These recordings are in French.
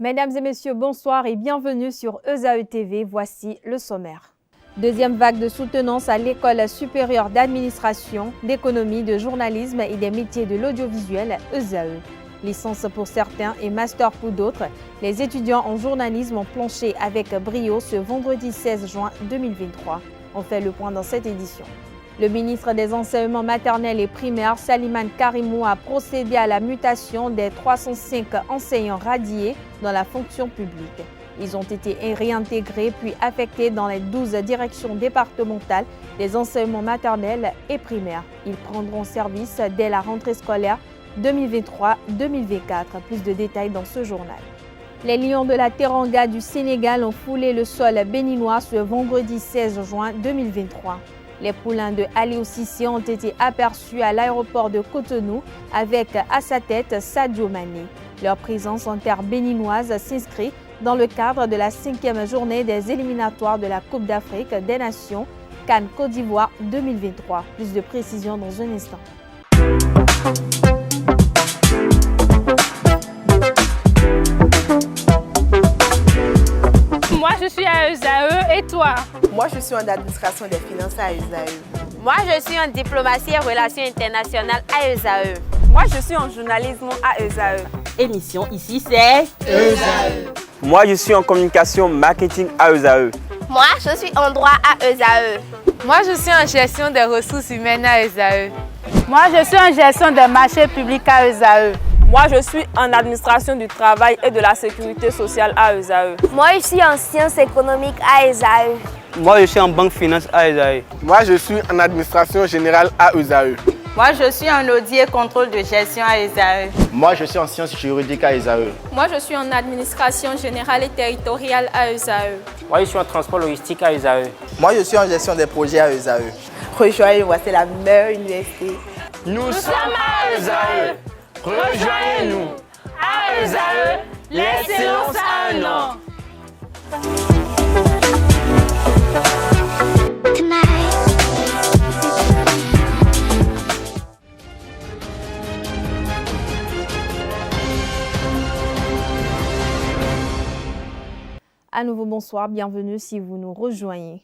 Mesdames et messieurs, bonsoir et bienvenue sur ESAE TV. Voici le sommaire. Deuxième vague de soutenance à l'École supérieure d'administration, d'économie, de journalisme et des métiers de l'audiovisuel, ESAE. Licence pour certains et master pour d'autres, les étudiants en journalisme ont planché avec brio ce vendredi 16 juin 2023. On fait le point dans cette édition. Le ministre des Enseignements maternels et primaires, Salimane Karimou, a procédé à la mutation des 305 enseignants radiés dans la fonction publique. Ils ont été réintégrés puis affectés dans les 12 directions départementales des enseignements maternels et primaires. Ils prendront service dès la rentrée scolaire 2023-2024. Plus de détails dans ce journal. Les Lions de la Teranga du Sénégal ont foulé le sol béninois ce vendredi 16 juin 2023. Les poulains de Aliou Cissé ont été aperçus à l'aéroport de Cotonou avec à sa tête Sadio Mané. Leur présence en terre béninoise s'inscrit dans le cadre de la 5e journée des éliminatoires de la Coupe d'Afrique des Nations CAN Côte d'Ivoire 2023. Plus de précisions dans un instant. Moi, je suis à ESAE et toi? Moi, je suis en administration des finances à ESAE. Moi, je suis en diplomatie et relations internationales à ESAE. Moi, je suis en journalisme à ESAE. Émission ici, c'est ESAE. Moi, je suis en communication marketing à ESAE. Moi, je suis en droit à ESAE. Moi, je suis en gestion des ressources humaines à ESAE. Moi, je suis en gestion des marchés publics à ESAE. Moi, je suis en administration du travail et de la sécurité sociale à ESAE. Moi, je suis en sciences économiques à ESAE. Moi, je suis en banque finance à ESAE. Moi, je suis en administration générale à ESAE. Moi, je suis en audit et contrôle de gestion à ESAE. Moi, je suis en sciences juridiques à ESAE. Moi, je suis en administration générale et territoriale à ESAE. Moi, je suis en transport logistique à ESAE. Moi, je suis en gestion des projets à ESAE. Rejoignez-moi, c'est la meilleure université. Nous sommes à ESAE. Rejoignez-nous. À ESAE, l'excellence a un nom. À nouveau, bonsoir, bienvenue si vous nous rejoignez.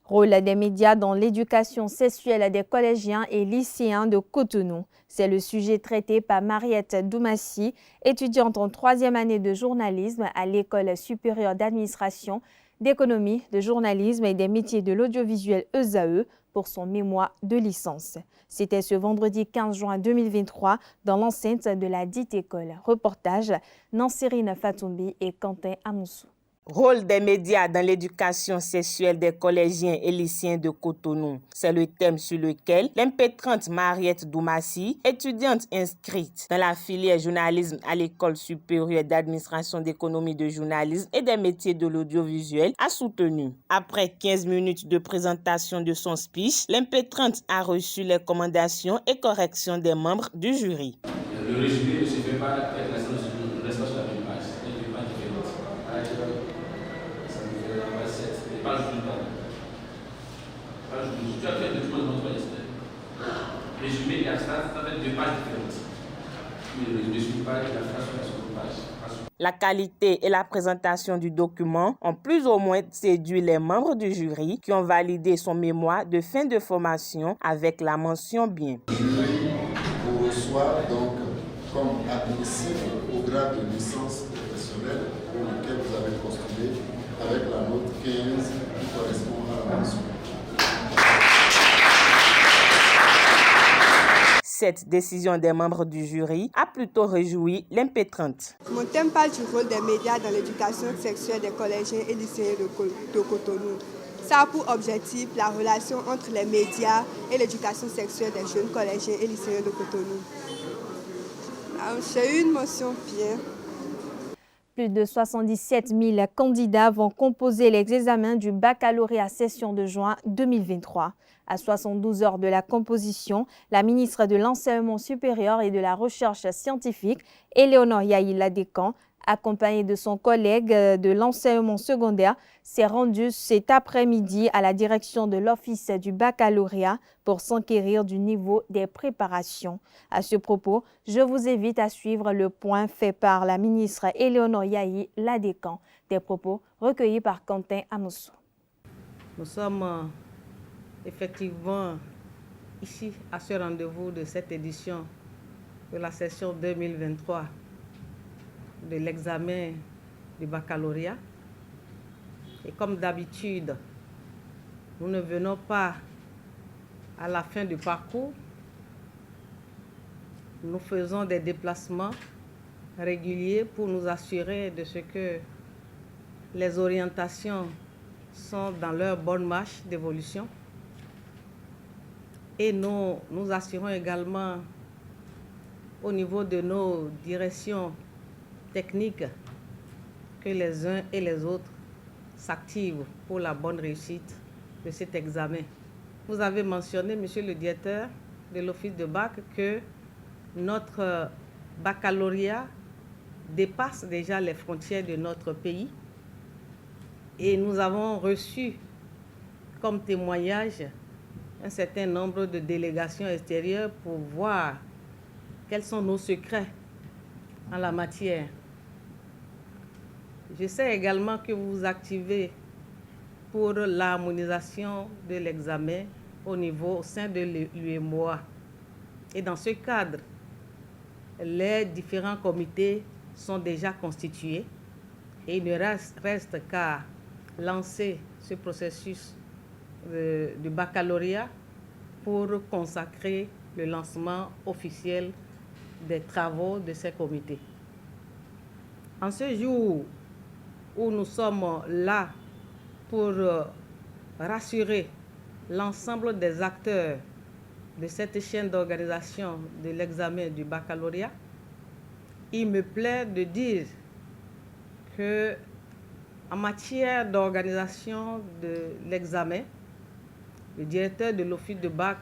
Rôle des médias dans l'éducation sexuelle des collégiens et lycéens de Cotonou. C'est le sujet traité par Mariette Doumassi, étudiante en 3e année de journalisme à l'École supérieure d'administration, d'économie, de journalisme et des métiers de l'audiovisuel ESAE pour son mémoire de licence. C'était ce vendredi 15 juin 2023 dans l'enceinte de la dite école. Reportage Nansirine Fatoumbi et Quentin Amoussou. Rôle des médias dans l'éducation sexuelle des collégiens et lycéens de Cotonou. C'est le thème sur lequel l'impétrante Mariette Doumassi, étudiante inscrite dans la filière journalisme à l'École supérieure d'administration d'économie de journalisme et des métiers de l'audiovisuel, a soutenu. Après 15 minutes de présentation de son speech, l'impétrante a reçu les recommandations et corrections des membres du jury. Le résumé ne se fait pas avec la séance de l'espace de la même page. C'est une page différente. Page 12. Page 12. Tu as fait deux choses dans ton résumé et abstrait, ça fait 2 pages différentes. Mais le résumé page et l'abstrait sont la seconde page. La qualité et la présentation du document ont plus ou moins séduit les membres du jury qui ont validé son mémoire de fin de formation avec la mention bien. Le jury vous reçoit donc comme admissible au grade de licence professionnelle pour lequel vous avez postulé avec la note 15 qui correspond à la mention. Cette décision des membres du jury a plutôt réjoui l'impétrante. Mon thème parle du rôle des médias dans l'éducation sexuelle des collégiens et lycéens de Cotonou. Ça a pour objectif la relation entre les médias et l'éducation sexuelle des jeunes collégiens et lycéens de Cotonou. J'ai eu une mention bien. Plus de 77 000 candidats vont composer les examens du baccalauréat session de juin 2023. À 72 heures de la composition, la ministre de l'Enseignement supérieur et de la Recherche scientifique, Éléonore Yaïla Descamps, accompagné de son collègue de l'enseignement secondaire, s'est rendu cet après-midi à la direction de l'Office du baccalauréat pour s'enquérir du niveau des préparations. À ce propos, je vous invite à suivre le point fait par la ministre Éléonore Yahi Ladécan, des propos recueillis par Quentin Amoussou. Nous sommes effectivement ici à ce rendez-vous de cette édition de la session 2023 de l'examen du baccalauréat. Et comme d'habitude, nous ne venons pas à la fin du parcours. Nous faisons des déplacements réguliers pour nous assurer de ce que les orientations sont dans leur bonne marche d'évolution. Et nous assurons également au niveau de nos directions techniques que les uns et les autres s'activent pour la bonne réussite de cet examen. Vous avez mentionné, monsieur le directeur de l'Office de bac, que notre baccalauréat dépasse déjà les frontières de notre pays et nous avons reçu comme témoignage un certain nombre de délégations extérieures pour voir quels sont nos secrets en la matière. Je sais également que vous vous activez pour l'harmonisation de l'examen au sein de l'UEMOA. Et dans ce cadre, les différents comités sont déjà constitués et il ne reste qu'à lancer ce processus du baccalauréat pour consacrer le lancement officiel des travaux de ces comités. En ce jour où nous sommes là pour rassurer l'ensemble des acteurs de cette chaîne d'organisation de l'examen du baccalauréat, il me plaît de dire que en matière d'organisation de l'examen, le directeur de l'Office de bac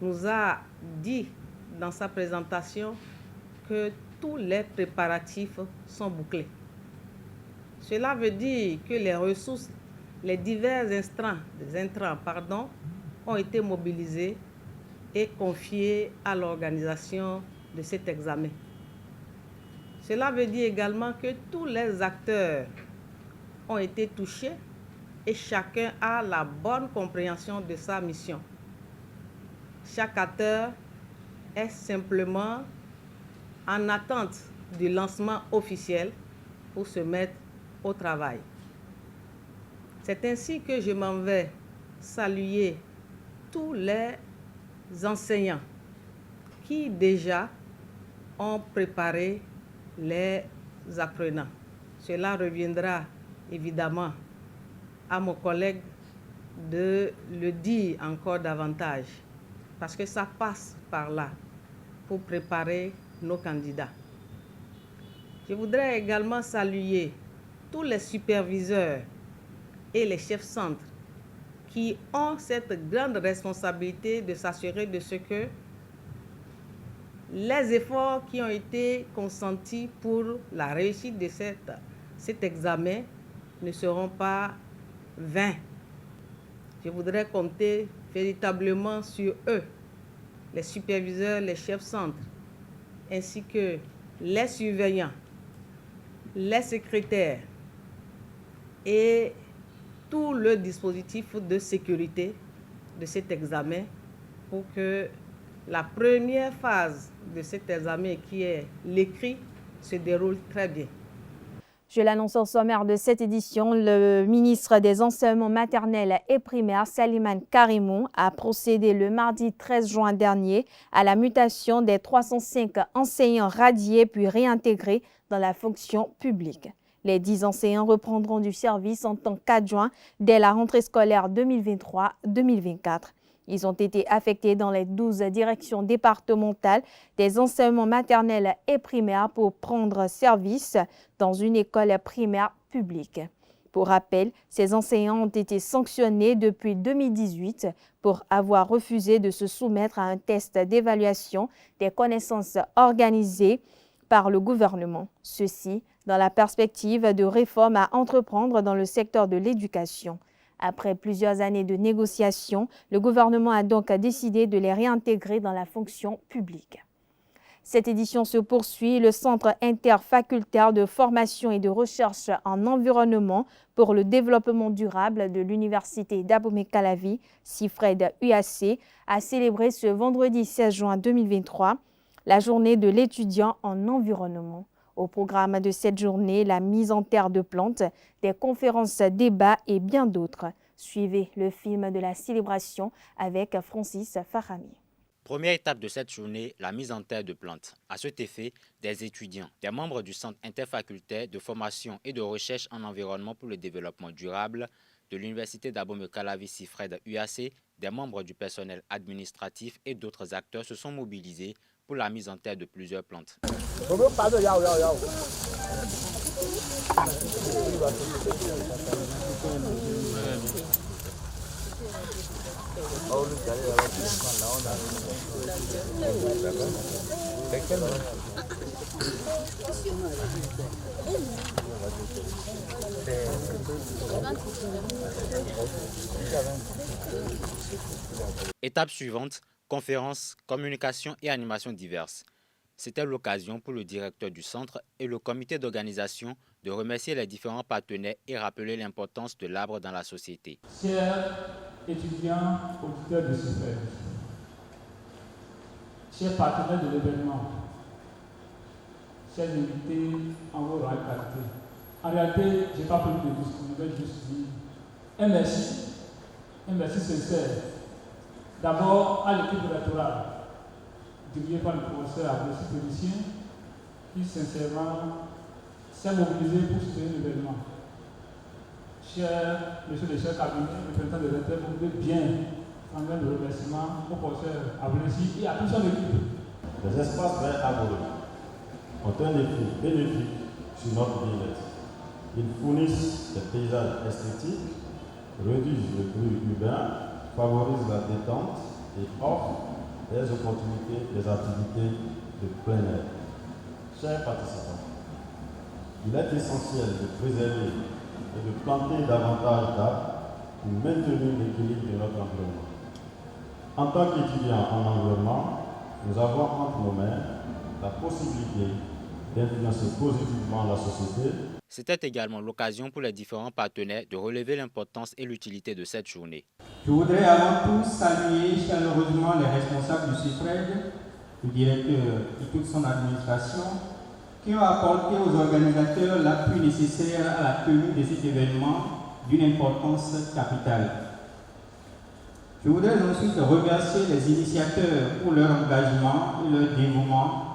nous a dit dans sa présentation que tous les préparatifs sont bouclés. Cela veut dire que les ressources, les divers intrants, ont été mobilisés et confiés à l'organisation de cet examen. Cela veut dire également que tous les acteurs ont été touchés et chacun a la bonne compréhension de sa mission. Chaque acteur est simplement en attente du lancement officiel pour se mettre au travail. C'est ainsi que je m'en vais saluer tous les enseignants qui déjà ont préparé les apprenants. Cela reviendra évidemment à mon collègue de le dire encore davantage, parce que ça passe par là pour préparer nos candidats. Je voudrais également saluer tous les superviseurs et les chefs centres qui ont cette grande responsabilité de s'assurer de ce que les efforts qui ont été consentis pour la réussite de cet examen ne seront pas vains. Je voudrais compter véritablement sur eux, les superviseurs, les chefs centres, ainsi que les surveillants, les secrétaires et tout le dispositif de sécurité de cet examen pour que la première phase de cet examen, qui est l'écrit, se déroule très bien. Je l'annonce au sommaire de cette édition, le ministre des Enseignements maternels et primaires, Salimane Karimou, a procédé le mardi 13 juin dernier à la mutation des 305 enseignants radiés puis réintégrés dans la fonction publique. Les 10 enseignants reprendront du service en tant qu'adjoints dès la rentrée scolaire 2023-2024. Ils ont été affectés dans les 12 directions départementales des enseignements maternels et primaires pour prendre service dans une école primaire publique. Pour rappel, ces enseignants ont été sanctionnés depuis 2018 pour avoir refusé de se soumettre à un test d'évaluation des connaissances organisé par le gouvernement. Ceci dans la perspective de réformes à entreprendre dans le secteur de l'éducation. Après plusieurs années de négociations, le gouvernement a donc décidé de les réintégrer dans la fonction publique. Cette édition se poursuit. Le Centre interfacultaire de formation et de recherche en environnement pour le développement durable de l'Université d'Abomey-Calavi, CIFRED UAC, a célébré ce vendredi 16 juin 2023 la journée de l'étudiant en environnement. Au programme de cette journée, la mise en terre de plantes, des conférences, débats et bien d'autres. Suivez le film de la célébration avec Francis Farami. Première étape de cette journée, la mise en terre de plantes. À cet effet, des étudiants, des membres du Centre interfacultaire de formation et de recherche en environnement pour le développement durable de l'Université d'Abomey-Calavi CIFRED UAC, des membres du personnel administratif et d'autres acteurs se sont mobilisés pour la mise en terre de plusieurs plantes. Étape suivante, conférences, communication et animations diverses. C'était l'occasion pour le directeur du centre et le comité d'organisation de remercier les différents partenaires et rappeler l'importance de l'arbre dans la société. Chers étudiants, auditeurs de CIFRED, chers partenaires de l'événement, chers invités en vos rares qualités. En réalité, je n'ai pas prévu de discours, je vais juste dire un merci sincère. D'abord à l'équipe électorale, dirigée par le professeur Abdessi Félicien, qui sincèrement s'est mobilisé pour soutenir l'événement. Cher monsieur le chef cabinet, le président de l'État, vous pouvez bien prendre le remerciement au professeur Abdessi et à toute son équipe. Les espaces verts arborés ont un effet bénéfique sur notre bien-être. Ils fournissent des paysages esthétiques, réduisent le bruit urbain, favorisent la détente et offrent des opportunités, des activités de plein air. Chers participants, il est essentiel de préserver et de planter davantage d'arbres pour maintenir l'équilibre de notre environnement. En tant qu'étudiants en environnement, nous avons entre nos mains la possibilité d'influencer positivement la société. C'était également l'occasion pour les différents partenaires de relever l'importance et l'utilité de cette journée. Je voudrais avant tout saluer chaleureusement les responsables du CIFRED, le directeur et toute son administration, qui ont apporté aux organisateurs l'appui nécessaire à la tenue de cet événement d'une importance capitale. Je voudrais ensuite remercier les initiateurs pour leur engagement et leur dévouement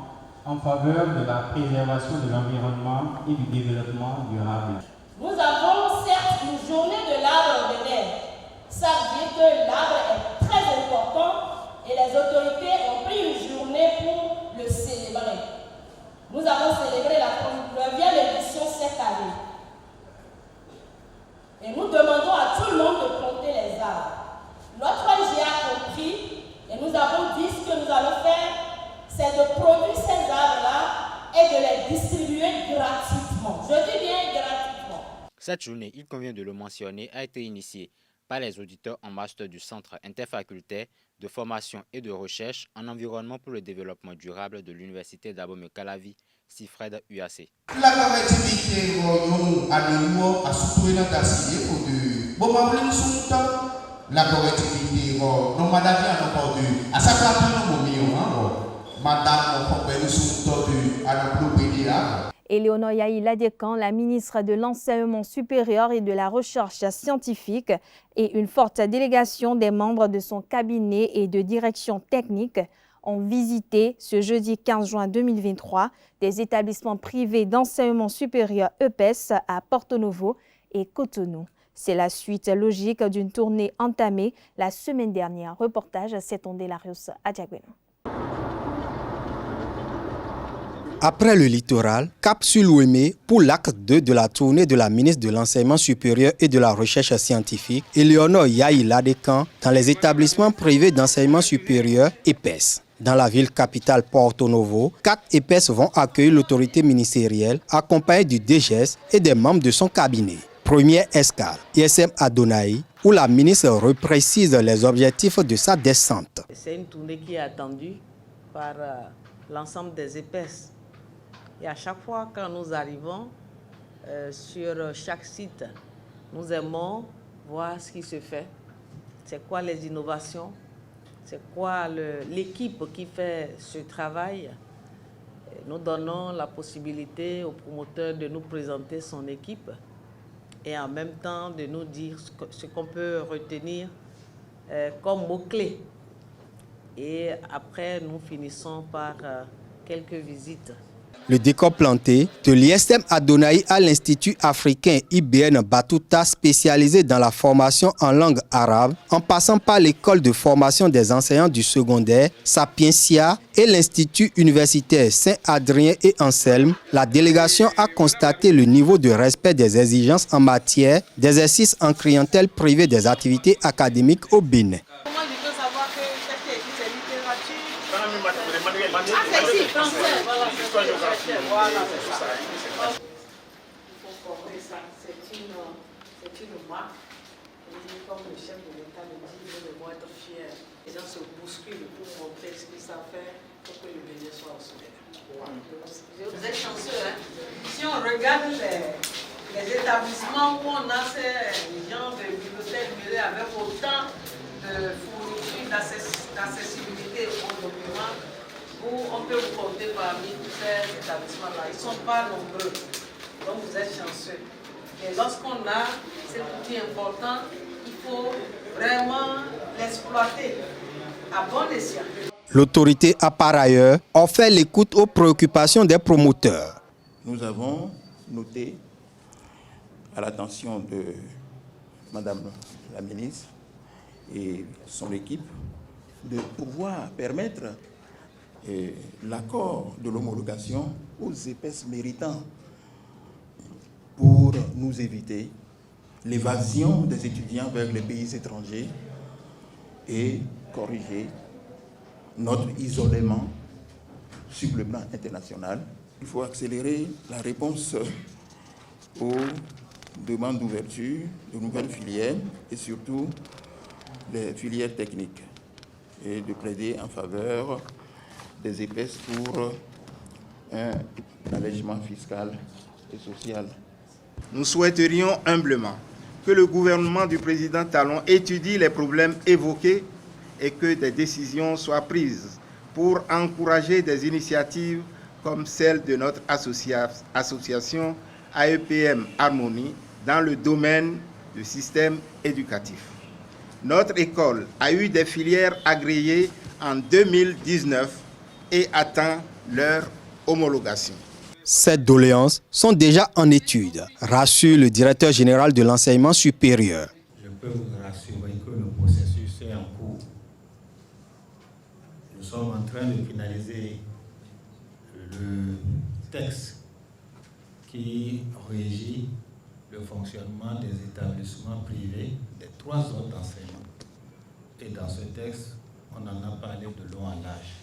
en faveur de la préservation de l'environnement et du développement durable. Nous avons certes une journée de l'arbre ordinaire. Ça veut dire que l'arbre est très important et les autorités ont pris une journée pour le célébrer. Nous avons célébré la 39e édition cette année. Et nous demandons à tout le monde de planter les arbres. Notre ONG a compris et nous avons dit ce que nous allons faire, c'est de produire ces arbres-là et de les distribuer gratuitement. Je dis bien gratuitement. Cette journée, il convient de le mentionner, a été initiée par les auditeurs en master du Centre interfacultaire de formation et de recherche en environnement pour le développement durable de l'Université d'Abomey-Calavi, CIFRED UAC. La collectivité a des lois à soutenir dans ces pour de bon la collectivité non madame n'a pas de à sa place non madame on peut nous à la Éléonore Yaï-Ladécan, la ministre de l'Enseignement supérieur et de la Recherche scientifique, et une forte délégation des membres de son cabinet et de direction technique ont visité ce jeudi 15 juin 2023 des établissements privés d'enseignement supérieur EPES à Porto Novo et Cotonou. C'est la suite logique d'une tournée entamée la semaine dernière. Reportage Setondelarius Adjagweno. Après le littoral, cap sur l'Ouémé pour l'acte 2 de la tournée de la ministre de l'Enseignement supérieur et de la Recherche scientifique, Éléonore Yaï-Ladécan, dans les établissements privés d'enseignement supérieur EPES. Dans la ville capitale Porto Novo, 4 EPS vont accueillir l'autorité ministérielle accompagnée du DGS et des membres de son cabinet. Première escale, ISM Adonai, où la ministre reprécise les objectifs de sa descente. C'est une tournée qui est attendue par l'ensemble des EPS. Et à chaque fois quand nous arrivons sur chaque site, nous aimons voir ce qui se fait, c'est quoi les innovations, c'est quoi l'équipe qui fait ce travail. Nous donnons la possibilité aux promoteurs de nous présenter son équipe et en même temps de nous dire ce qu'on peut retenir comme mots-clés. Et après, nous finissons par quelques visites. Le décor planté de l'ISM Adonai à l'Institut africain IBN Batuta spécialisé dans la formation en langue arabe, en passant par l'école de formation des enseignants du secondaire Sapientia et l'Institut universitaire Saint-Adrien et Anselme, la délégation a constaté le niveau de respect des exigences en matière d'exercice en clientèle privée des activités académiques au Bénin. C'est une marque. Comme le chef de l'État le dit, nous devons être fiers. Les gens se bousculent pour montrer ce qu'ils savent faire pour que le Bénin soit au sommet. Vous êtes chanceux, hein? Si on regarde les établissements où on a ces gens de bibliothèque mêlée avec autant de fournitures d'accessibilité aux documents, où on peut vous compter parmi tous ces établissements-là. Ils ne sont pas nombreux, donc vous êtes chanceux. Et lorsqu'on a cet outil important, il faut vraiment l'exploiter à bon escient. L'autorité a par ailleurs offert l'écoute aux préoccupations des promoteurs. Nous avons noté à l'attention de Madame la ministre et son équipe de pouvoir permettre l'accord de l'homologation aux EPS méritants pour nous éviter l'évasion des étudiants vers les pays étrangers et corriger notre isolement sur le plan international. Il faut accélérer la réponse aux demandes d'ouverture de nouvelles filières et surtout les filières techniques et de plaider en faveur des EPS pour un allègement fiscal et social. Nous souhaiterions humblement que le gouvernement du président Talon étudie les problèmes évoqués et que des décisions soient prises pour encourager des initiatives comme celle de notre association AEPM Harmonie dans le domaine du système éducatif. Notre école a eu des filières agréées en 2019 et attend leur homologation. Ces doléances sont déjà en étude, rassure le directeur général de l'enseignement supérieur. Je peux vous rassurer que le processus est en cours. Nous sommes en train de finaliser le texte qui régit le fonctionnement des établissements privés des 3 autres enseignements. Et dans ce texte, on en a parlé de long en large.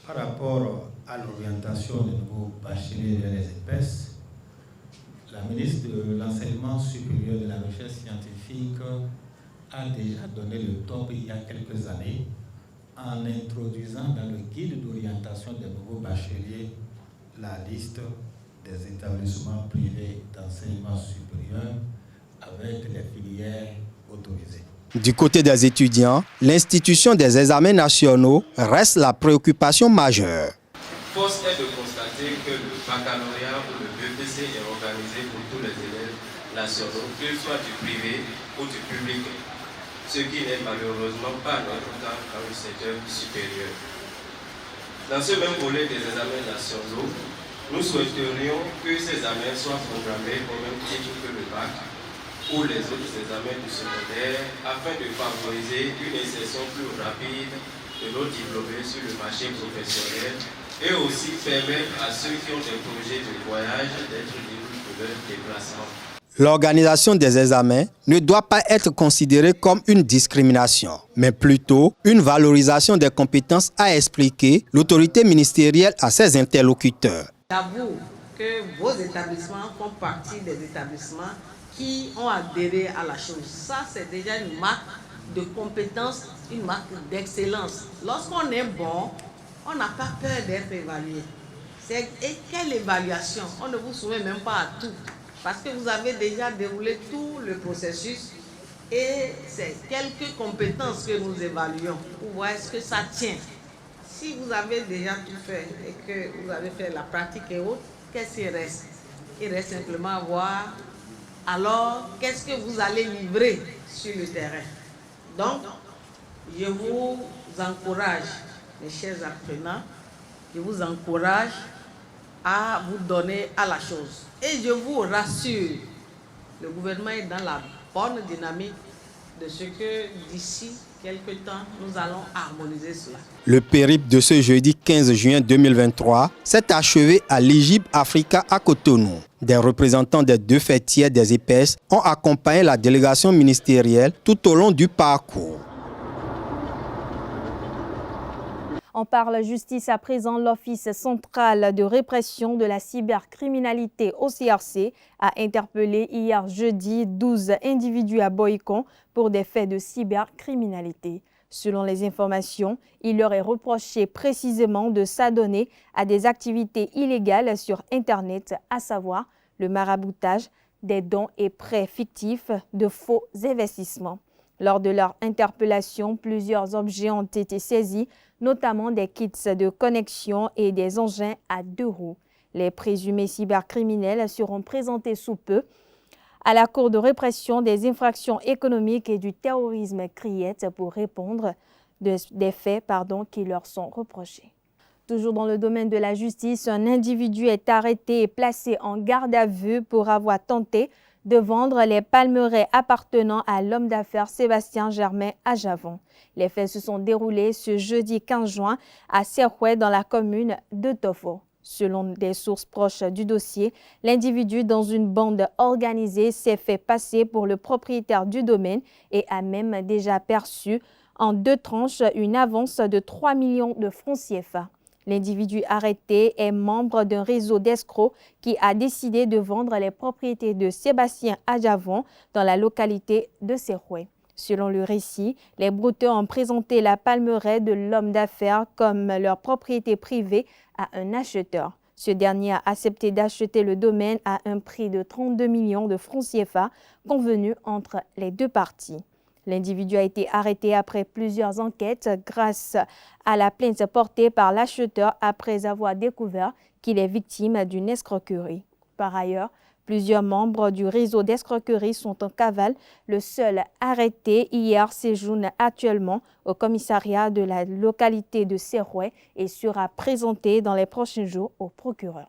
Par rapport à l'orientation des nouveaux bacheliers vers les EPS, la ministre de l'Enseignement supérieur et de la Recherche scientifique a déjà donné le top il y a quelques années en introduisant dans le guide d'orientation des nouveaux bacheliers la liste des établissements privés d'enseignement supérieur avec les filières autorisées. Du côté des étudiants, l'institution des examens nationaux reste la préoccupation majeure. Force est de constater que le baccalauréat ou le BEPC est organisé pour tous les élèves nationaux, qu'ils soient du privé ou du public, ce qui n'est malheureusement pas notre cas dans le secteur supérieur. Dans ce même volet des examens nationaux, nous souhaiterions que ces examens soient programmés au même titre que le bac ou les autres examens du secondaire afin de favoriser une insertion plus rapide de nos diplômés sur le marché professionnel et aussi permettre à ceux qui ont des projets de voyage d'être libres de leur déplacement. L'organisation des examens ne doit pas être considérée comme une discrimination, mais plutôt une valorisation des compétences, a expliqué l'autorité ministérielle à ses interlocuteurs. J'avoue que vos établissements font partie des établissements qui ont adhéré à la chose. Ça, c'est déjà une marque de compétence, une marque d'excellence. Lorsqu'on est bon, on n'a pas peur d'être évalué. Et quelle évaluation? On ne vous soumet même pas à tout, parce que vous avez déjà déroulé tout le processus et c'est quelques compétences que nous évaluons pour voir est-ce que ça tient. Si vous avez déjà tout fait et que vous avez fait la pratique et autres, qu'est-ce qu'il reste? Il reste simplement à voir alors qu'est-ce que vous allez livrer sur le terrain. Donc, je vous encourage, mes chers apprenants, je vous encourage à vous donner à la chose. Et je vous rassure, le gouvernement est dans la bonne dynamique de ce que d'ici quelque temps, nous allons harmoniser cela. Le périple de ce jeudi 15 juin 2023 s'est achevé à l'Égypte Africa à Cotonou. Des représentants des deux fêtières des épaisses ont accompagné la délégation ministérielle tout au long du parcours. On parle justice à présent. L'Office central de répression de la cybercriminalité OCRC a interpellé hier jeudi 12 individus à Boycon pour des faits de cybercriminalité. Selon les informations, il leur est reproché précisément de s'adonner à des activités illégales sur Internet, à savoir le maraboutage, des dons et prêts fictifs, de faux investissements. Lors de leur interpellation, plusieurs objets ont été saisis, notamment des kits de connexion et des engins à 2 roues. Les présumés cybercriminels seront présentés sous peu à la Cour de répression des infractions économiques et du terrorisme CRIET pour répondre des faits qui leur sont reprochés. Toujours dans le domaine de la justice, un individu est arrêté et placé en garde à vue pour avoir tenté de vendre les palmeraies appartenant à l'homme d'affaires Sébastien Germain à Javon. Les faits se sont déroulés ce jeudi 15 juin à Serrouet dans la commune de Tofo. Selon des sources proches du dossier, l'individu dans une bande organisée s'est fait passer pour le propriétaire du domaine et a même déjà perçu en 2 tranches une avance de 3 millions de francs CFA. L'individu arrêté est membre d'un réseau d'escrocs qui a décidé de vendre les propriétés de Sébastien Adjavon dans la localité de Serrouet. Selon le récit, les brouteurs ont présenté la palmeraie de l'homme d'affaires comme leur propriété privée à un acheteur. Ce dernier a accepté d'acheter le domaine à un prix de 32 millions de francs CFA convenu entre les deux parties. L'individu a été arrêté après plusieurs enquêtes grâce à la plainte portée par l'acheteur après avoir découvert qu'il est victime d'une escroquerie. Par ailleurs, plusieurs membres du réseau d'escroquerie sont en cavale. Le seul arrêté hier séjourne actuellement au commissariat de la localité de Serrouet et sera présenté dans les prochains jours au procureur.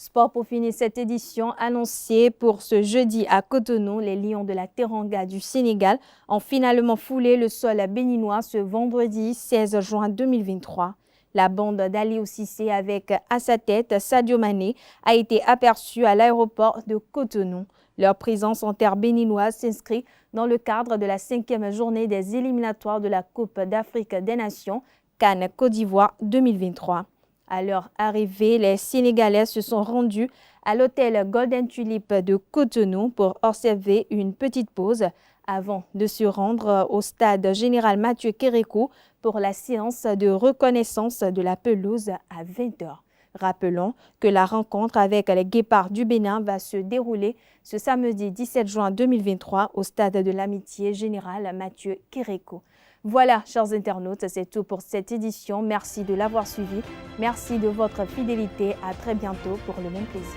Sport pour finir cette édition annoncée pour ce jeudi à Cotonou. Les Lions de la Teranga du Sénégal ont finalement foulé le sol béninois ce vendredi 16 juin 2023. La bande d'Aliou Cissé avec à sa tête Sadio Mané a été aperçue à l'aéroport de Cotonou. Leur présence en terre béninoise s'inscrit dans le cadre de la 5e journée des éliminatoires de la Coupe d'Afrique des Nations CAN Côte d'Ivoire 2023. À leur arrivée, les Sénégalais se sont rendus à l'hôtel Golden Tulip de Cotonou pour observer une petite pause avant de se rendre au stade général Mathieu Kérékou pour la séance de reconnaissance de la pelouse à 20h. Rappelons que la rencontre avec les Guépards du Bénin va se dérouler ce samedi 17 juin 2023 au stade de l'Amitié général Mathieu Kérékou. Voilà, chers internautes, c'est tout pour cette édition. Merci de l'avoir suivi. Merci de votre fidélité. À très bientôt pour le même plaisir.